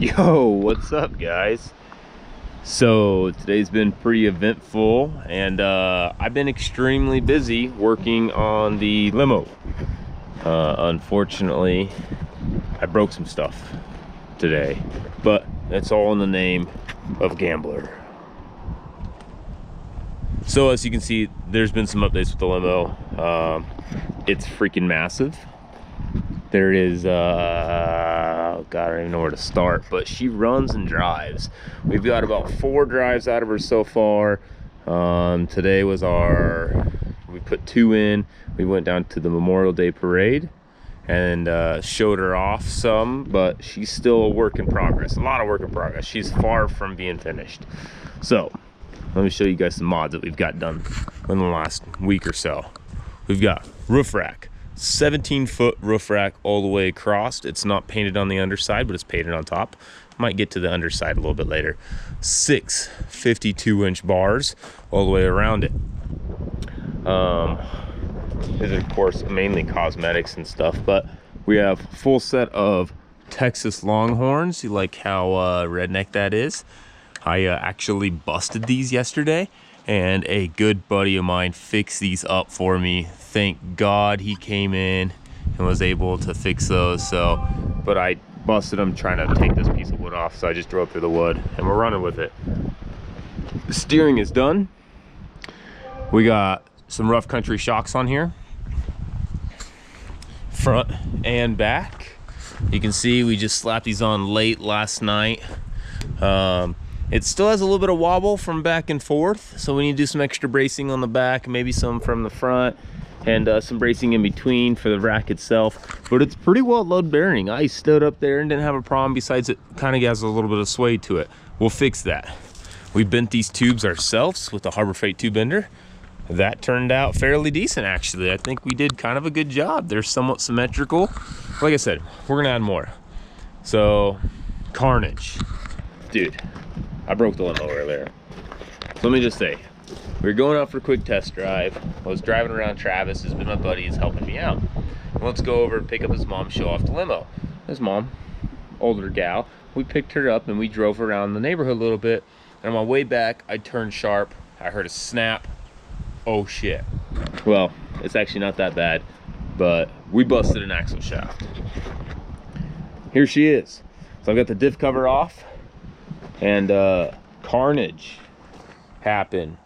Yo, what's up, guys? So today's been pretty eventful, and I've been extremely busy working on the limo. Unfortunately, I broke some stuff today, but that's all in the name of gambler. So as you can see, there's been some updates with the limo. It's freaking massive. There is oh god, I don't even know where to start, but she runs and drives. We've got about 4 drives out of her so far. Today was we put 2 in. We went down to the Memorial Day parade and showed her off some, but she's still a work in progress. A lot of work in progress. She's far from being finished. So let me show you guys some mods that we've got done in the last week or so. We've got roof rack. 17-foot roof rack all the way across. It's not painted on the underside, but it's painted on top. Might get to the underside a little bit later. 6 52-inch bars all the way around it. These are of course mainly cosmetics and stuff, but we have full set of Texas Longhorns. You like how redneck that is? I actually busted these yesterday, and a good buddy of mine fixed these up for me. Thank God he came in and was able to fix those. So, but I busted them trying to take this piece of wood off, so I just drove through the wood and we're running with it. The steering is done. We got some rough country shocks on here, front and back. You can see we just slapped these on late last night. It still has a little bit of wobble from back and forth, so we need to do some extra bracing on the back, maybe some from the front, and some bracing in between for the rack itself. But it's pretty well load bearing. I stood up there and didn't have a problem. Besides, it kind of has a little bit of sway to it. We'll fix that. We bent these tubes ourselves with the Harbor Freight tube bender. That turned out fairly decent, actually. I think we did kind of a good job. They're somewhat symmetrical. Like I said, we're gonna add more. So, carnage. Dude, I broke the limo earlier. So let me just say, we were going out for a quick test drive. I was driving around. Travis has been my buddy, he's helping me out. Let's go over and pick up his mom, show off the limo. His mom, older gal, we picked her up and we drove around the neighborhood a little bit. And on my way back, I turned sharp. I heard a snap. Oh shit. Well, it's actually not that bad, but we busted an axle shaft. Here she is. So I've got the diff cover off, and carnage happened.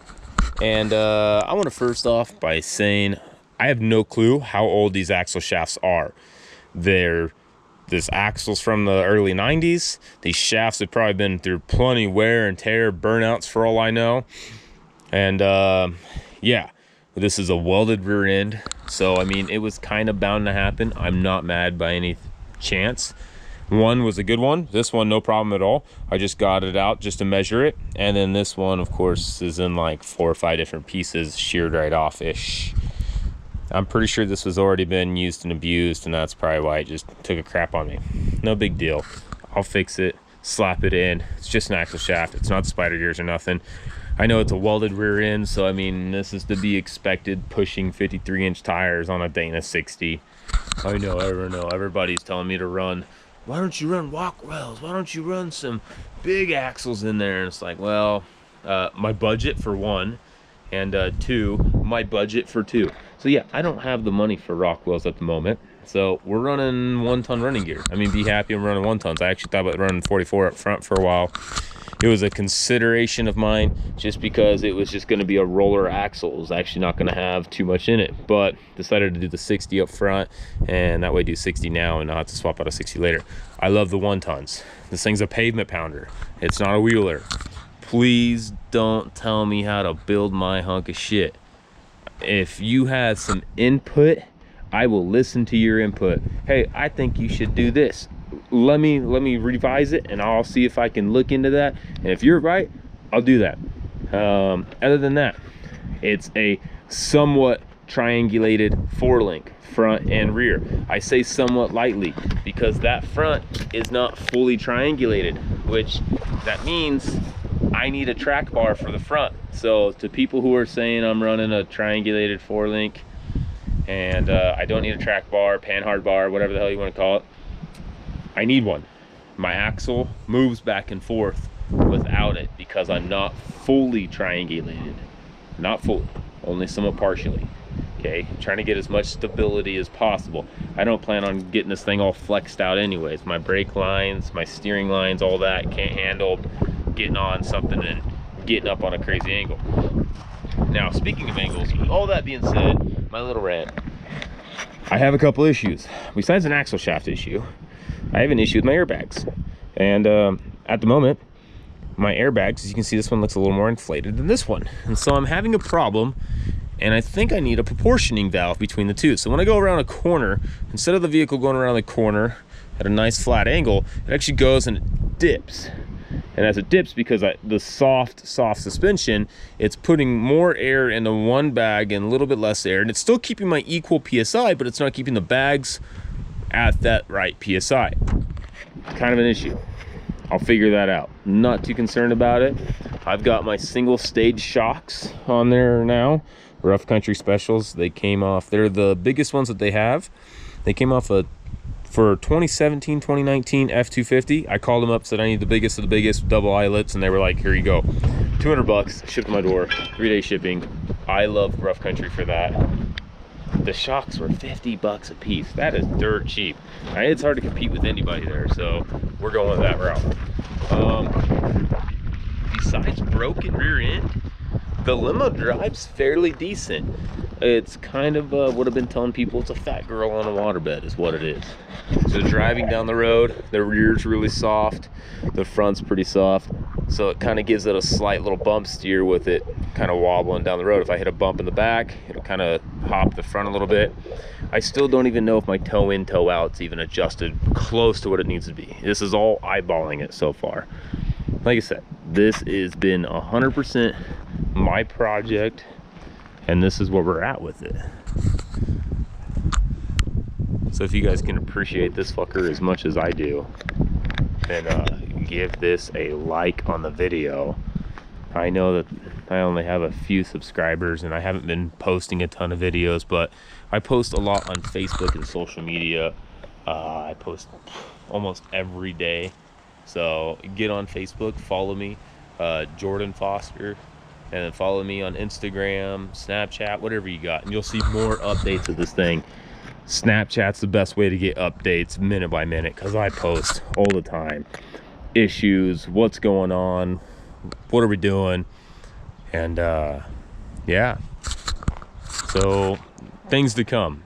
And I want to first off by saying I have no clue how old these axle shafts are. This axle's from the early 90s. These shafts have probably been through plenty wear and tear, burnouts for all I know. And yeah, this is a welded rear end, so I mean it was kind of bound to happen. I'm not mad by any chance. One was a good one. This one, no problem at all. I just got it out just to measure it. And then this one, of course, is in like 4 or 5 different pieces, sheared right off-ish. I'm pretty sure this has already been used and abused, and that's probably why it just took a crap on me. No big deal. I'll fix it, slap it in. It's just an axle shaft. It's not spider gears or nothing. I know it's a welded rear end, so I mean, this is to be expected, pushing 53-inch tires on a Dana 60. I know, everybody's telling me to run. Why don't you run Walkwells? Why don't you run some big axles in there? And it's like, well, my budget for 1, and 2, my budget for 2. So yeah, I don't have the money for Rockwells at the moment. So we're running 1-ton running gear. I mean, be happy I'm running 1 tons. I actually thought about running 44 up front for a while. It was a consideration of mine just because it was just going to be a roller axle. It was actually not going to have too much in it, but decided to do the 60 up front, and that way do 60 now and not have to swap out a 60 later. I love the 1 tons. This thing's a pavement pounder. It's not a wheeler. Please don't tell me how to build my hunk of shit. If you have some input, I will listen to your input. Hey, I think you should do this. Let me revise it, and I'll see if I can look into that. And if you're right, I'll do that. Other than that, it's a somewhat triangulated 4-link front and rear. I say somewhat lightly because that front is not fully triangulated, which that means I need a track bar for the front. So to people who are saying I'm running a triangulated 4-link and I don't need a track bar, panhard bar, whatever the hell you want to call it, I need one. my axle moves back and forth without it because I'm not fully triangulated. Not fully, only somewhat partially. Okay, trying to get as much stability as possible. I don't plan on getting this thing all flexed out anyways. My brake lines, my steering lines, all that can't handle getting on something and getting up on a crazy angle. Now, speaking of angles, with all that being said, my little rant, I have a couple issues. Besides an axle shaft issue, I have an issue with my airbags. And at the moment, my airbags, as you can see, this one looks a little more inflated than this one. And so I'm having a problem, and I think I need a proportioning valve between the two. So when I go around a corner, instead of the vehicle going around the corner at a nice flat angle, it actually goes and it dips. And as it dips, because the soft suspension, it's putting more air into one bag and a little bit less air, and it's still keeping my equal PSI, but it's not keeping the bags at that right PSI. Kind of an issue. I'll figure that out. Not too concerned about it. I've got my single stage shocks on there now. Rough Country Specials. They came off, they're the biggest ones that they have. They came off for 2017, 2019 F250. I called them up, said I need the biggest of the biggest double eyelets, and they were like, here you go. 200 bucks, shipped to my door, 3-day shipping. I love Rough Country for that. The shocks were 50 bucks a piece. That is dirt cheap. It's hard to compete with anybody there, so we're going that route. Besides broken rear end, the limo drives fairly decent. It's kind of what I've been telling people, it's a fat girl on a waterbed is what it is. So driving down the road, the rear's really soft, the front's pretty soft, so it kind of gives it a slight little bump steer with it kind of wobbling down the road. If I hit a bump in the back, it'll kind of hop the front a little bit. I still don't even know if my toe in, toe out's even adjusted close to what it needs to be. This is all eyeballing it so far. Like I said, this has been 100% my project, and this is where we're at with it. So if you guys can appreciate this fucker as much as I do, then give this a like on the video. I know that I only have a few subscribers and I haven't been posting a ton of videos, but I post a lot on Facebook and social media. I post almost every day. So get on Facebook, follow me, Jordan Foster, and then follow me on Instagram, Snapchat, whatever you got, and you'll see more updates of this thing. Snapchat's the best way to get updates minute by minute, because I post all the time. Issues, what's going on, what are we doing, and yeah. So things to come.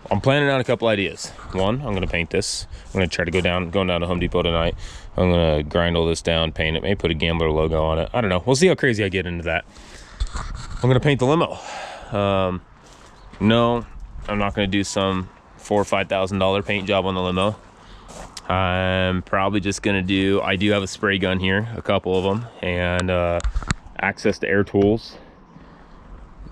I'm planning out a couple ideas. One, I'm gonna paint this. I'm gonna try to going down to Home Depot tonight. I'm gonna grind all this down, paint it, maybe put a Gambler logo on it. I don't know. We'll see how crazy I get into that. I'm gonna paint the limo. No, I'm not gonna do some $4,000 or $5,000 paint job on the limo. I'm probably just gonna do, I do have a spray gun here, a couple of them, and access to air tools.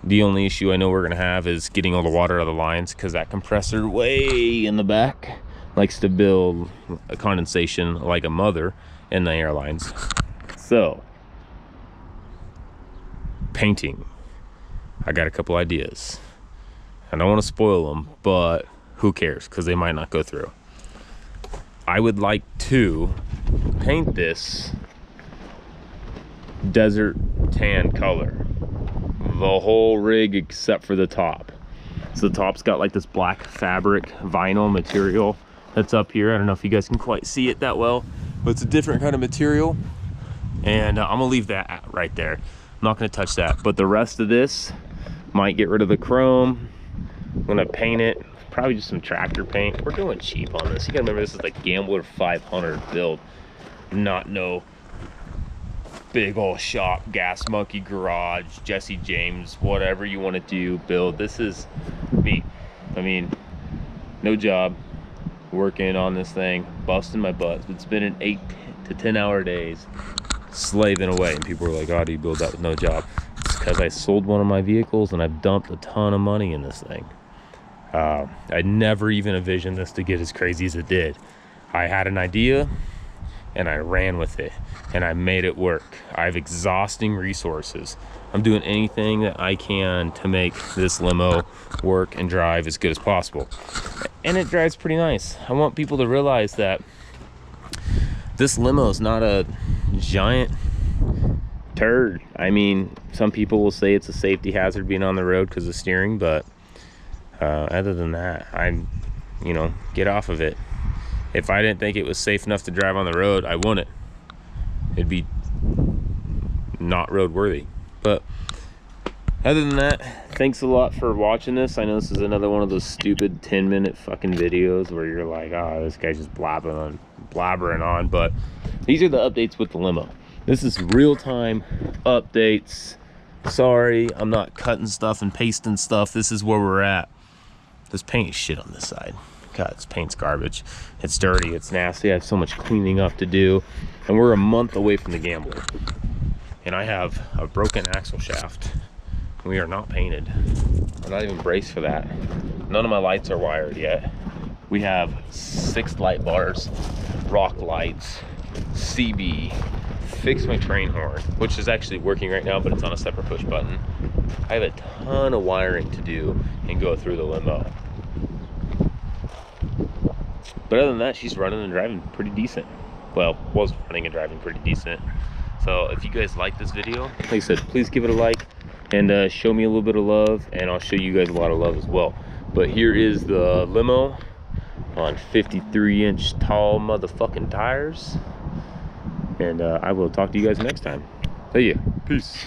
The only issue I know we're gonna have is getting all the water out of the lines, because that compressor way in the back likes to build a condensation like a mother in the airlines. So, painting. I got a couple ideas. I don't want to spoil them, but who cares, because they might not go through. I would like to paint this desert tan color. The whole rig except for the top. So the top's got like this black fabric vinyl material that's up here. I don't know if you guys can quite see it that well, but it's a different kind of material. And I'm gonna leave that right there. I'm not gonna touch that, but the rest of this, might get rid of the chrome. I'm gonna paint it, probably just some tractor paint. We're going cheap on this. You gotta remember, this is like Gambler 500 build, not no big old shop, Gas Monkey garage, Jesse James, whatever you want to do, build. This is me. I mean, no job, working on this thing, busting my butt. It's been an 8 to 10 hour days, slaving away, and people were like, "Oh, do you build that with no job?" It's because I sold one of my vehicles and I've dumped a ton of money in this thing. I never even envisioned this to get as crazy as it did. I had an idea and I ran with it and I made it work. I have exhausting resources. I'm doing anything that I can to make this limo work and drive as good as possible. And it drives pretty nice. I want people to realize that this limo is not a giant turd. I mean, some people will say it's a safety hazard being on the road because of steering, but other than that, you know, get off of it. If I didn't think it was safe enough to drive on the road, I wouldn't. It'd be not roadworthy. But other than that, thanks a lot for watching this. I know this is another one of those stupid 10-minute fucking videos where you're like, oh, this guy's just blabbering on. But these are the updates with the limo. This is real-time updates. Sorry, I'm not cutting stuff and pasting stuff. This is where we're at. This paint is shit on this side. God, this paint's garbage. It's dirty, it's nasty. I have so much cleaning up to do. And we're a month away from the Gambler. And I have a broken axle shaft. We are not painted. I'm not even braced for that. None of my lights are wired yet. We have 6 light bars, rock lights, CB, fix my train horn, which is actually working right now, but it's on a separate push button. I have a ton of wiring to do and go through the limo. But other than that, she's running and driving pretty decent. Well, was running and driving pretty decent. So if you guys like this video, like I said, please give it a like and show me a little bit of love, and I'll show you guys a lot of love as well. But here is the limo on 53-inch tall motherfucking tires. And I will talk to you guys next time. See ya. Peace.